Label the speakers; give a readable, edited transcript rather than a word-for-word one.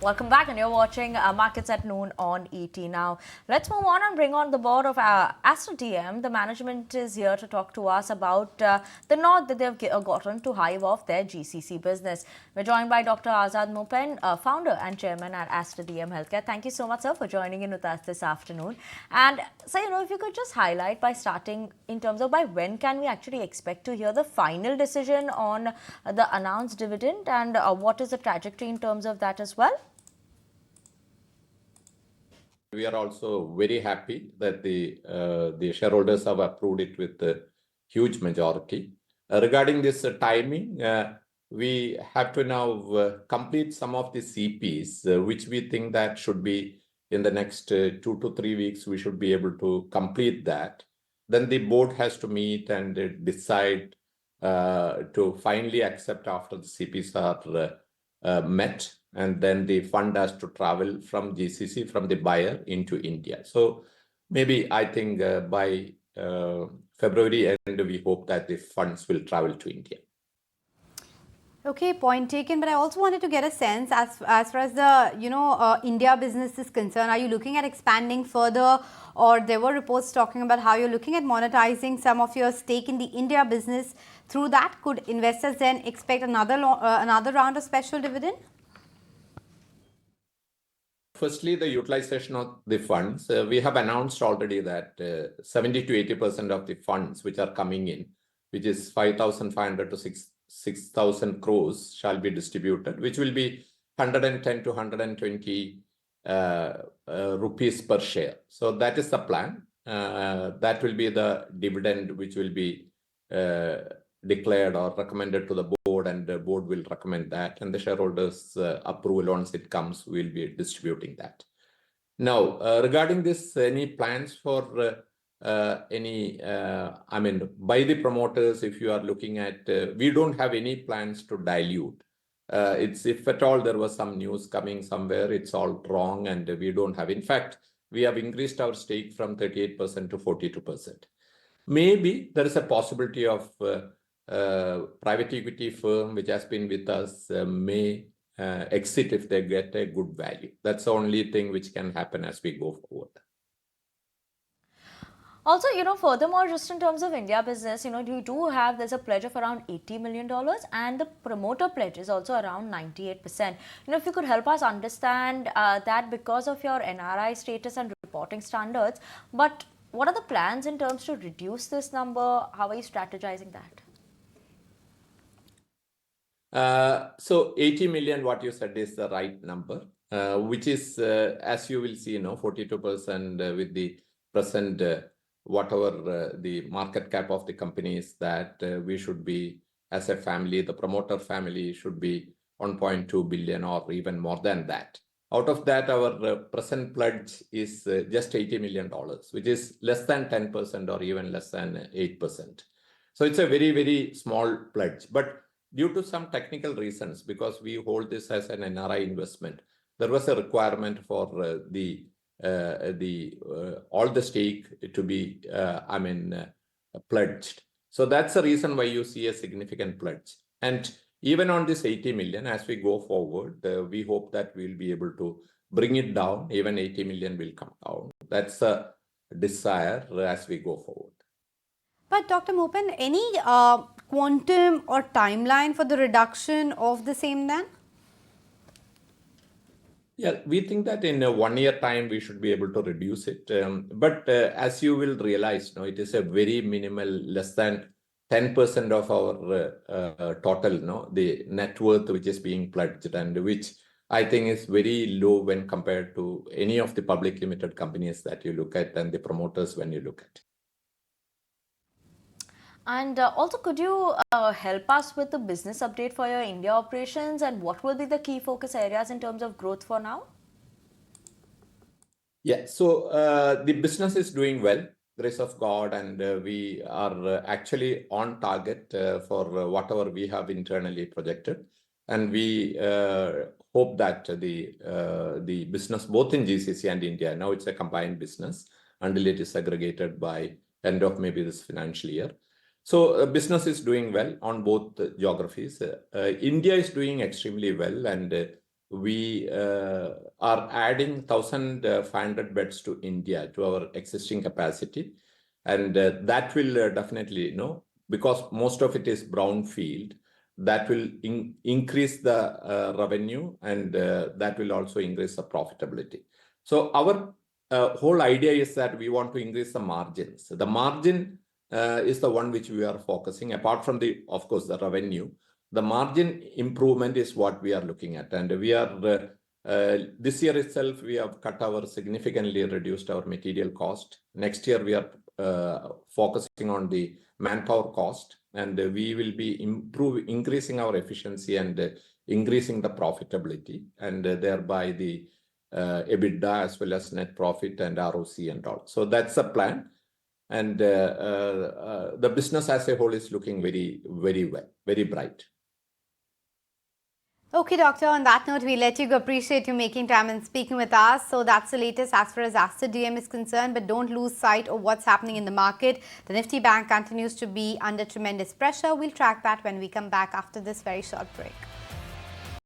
Speaker 1: Welcome back, and you're watching Markets at Noon on ET. Now, let's move on and bring on the board of Aster DM. The management is here to talk to us about the nod that they've gotten to hive-off their GCC business. We're joined by Dr. Azad Moopen, founder and chairman at Aster DM Healthcare. Thank you so much, sir, for joining in with us this afternoon. And so, if you could just highlight by starting in terms of by when can we actually expect to hear the final decision on the announced dividend, and what is the trajectory in terms of that as well?
Speaker 2: We are also very happy that the shareholders have approved it with a huge majority. Regarding this timing, we have to now complete some of the CPs, which we think that should be in the next 2 to 3 weeks. We should be able to complete that. Then the board has to meet and decide to finally accept after the CPs are met. And then the fund has to travel from GCC, from the buyer, into India. So maybe I think by February end, we hope that the funds will travel to India.
Speaker 3: Okay, point taken. But I also wanted to get a sense as far as the India business is concerned. Are you looking at expanding further, or there were reports talking about how you're looking at monetizing some of your stake in the India business? Through that, could investors then expect another round of special dividend?
Speaker 2: Firstly, the utilization of the funds. We have announced already that 70 to 80% of the funds which are coming in, which is 5,500 to 6,000 crores, shall be distributed, which will be 110 to 120 rupees per share. So that is the plan. That will be the dividend which will be declared or recommended to the board, and the board will recommend that, and the shareholders approval once it comes, we'll be distributing that. Now, regarding this, any plans for by the promoters, if you are looking at, we don't have any plans to dilute. It's if at all there was some news coming somewhere, it's all wrong, and we don't have. In fact, we have increased our stake from 38% to 42%. Maybe there is a possibility of private equity firm which has been with us may exit if they get a good value. That's the only thing which can happen as we go forward.
Speaker 1: Also, furthermore, just in terms of India business, there's a pledge of around $80 million, and the promoter pledge is also around 98%. If you could help us understand that because of your NRI status and reporting standards, but what are the plans in terms to reduce this number? How are you strategizing that?
Speaker 2: So 80 million, what you said is the right number, which is, as you will see, 42% with the present, whatever the market cap of the company is, that we should be, as a family, the promoter family should be 1.2 billion or even more than that. Out of that, our present pledge is just $80 million, which is less than 10% or even less than 8%. So it's a very, very small pledge. But due to some technical reasons, because we hold this as an NRI investment, there was a requirement for all the stake to be pledged. So that's the reason why you see a significant pledge. And even on this 80 million, as we go forward, we hope that we'll be able to bring it down. Even 80 million will come down. That's a desire as we go forward.
Speaker 3: But Dr. Moopen, any quantum or timeline for the reduction of the same then?
Speaker 2: Yeah, we think that in a 1 year time, we should be able to reduce it. But as you will realize, it is a very minimal, less than 10% of our total, the net worth which is being pledged, and which I think is very low when compared to any of the public limited companies that you look at and the promoters when you look at.
Speaker 1: And also, could you help us with the business update for your India operations, and what will be the key focus areas in terms of growth for now?
Speaker 2: Yeah, so the business is doing well, grace of God, and we are actually on target for whatever we have internally projected. And we hope that the business, both in GCC and India, now it's a combined business until it is segregated by end of maybe this financial year. So business is doing well on both geographies. India is doing extremely well, and we are adding 1,500 beds to India to our existing capacity. And that will definitely, because most of it is brownfield, that will increase the revenue, and that will also increase the profitability. So our whole idea is that we want to increase the margins. The margin is the one which we are focusing. Apart from of course, the revenue, the margin improvement is what we are looking at. And we are this year itself, we have significantly reduced our material cost. Next year, we are focusing on the manpower cost, and we will be increasing our efficiency and increasing the profitability, and thereby the EBITDA as well as net profit and ROC and all. So that's the plan. And the business as a whole is looking very, very well, very bright.
Speaker 3: Okay, doctor, on that note, we let you go. Appreciate you making time and speaking with us. So that's the latest as far as Aster DM is concerned, but don't lose sight of what's happening in the market. The Nifty Bank continues to be under tremendous pressure. We'll track that when we come back after this very short break.